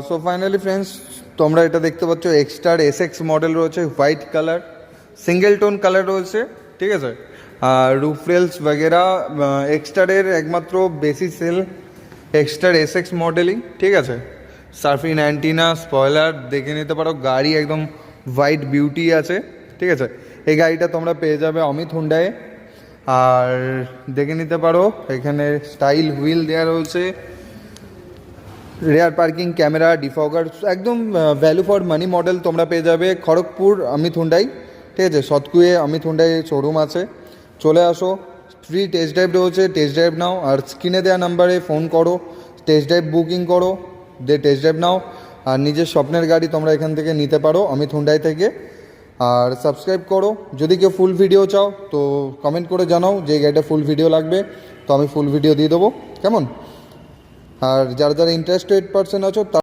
So finally friends, তোমরা এটা দেখতে পাচ্ছ এক্সটার এসএক্স মডেল রয়েছে, white colour, single tone colour রয়েছে, ঠিক আছে। আর রুফ রেলস বগেরা এক্সটারের একমাত্র বেশি সেল এক্সটার এসএক্স মডেলই, ঠিক আছে। সার্ফিন অ্যান্টিনা, স্পয়লার দেখে নিতে পারো, গাড়ি একদম হোয়াইট বিউটি আছে, ঠিক আছে। এই গাড়িটা তোমরা পেয়ে যাবে অমিত হুন্ডায়। আর দেখে নিতে পারো এখানে স্টাইল হুইল দেওয়া রয়েছে, রেয়ার পার্কিং ক্যামেরা, ডিফগার, একদম ভ্যালু ফর মানি মডেল তোমরা পেয়ে যাবে খড়গপুর অমিত হুন্ডাই, ঠিক আছে। সতকুয়ে অমিত হুন্ডাই শোরুম আছে, চলে আসো। ফ্রি টেস্ট ড্রাইভ রয়েছে, টেস্ট ড্রাইভ নাও। আর স্ক্রিনে দেওয়া নাম্বারে ফোন করো, টেস্ট ড্রাইভ বুকিং করো, দিয়ে টেস্ট ড্রাইভ নাও। আর নিজের স্বপ্নের গাড়ি তোমরা এখান থেকে নিতে পারো অমিত হুন্ডাই থেকে। আর সাবস্ক্রাইব করো। যদি কেউ ফুল ভিডিও চাও তো কমেন্ট করে জানাও যে এই গাড়িটা ফুল ভিডিও লাগবে, তো আমি ফুল ভিডিও দিয়ে দেবো, কেমন। আর যারা যারা ইন্টারেস্টেড পারসন আছো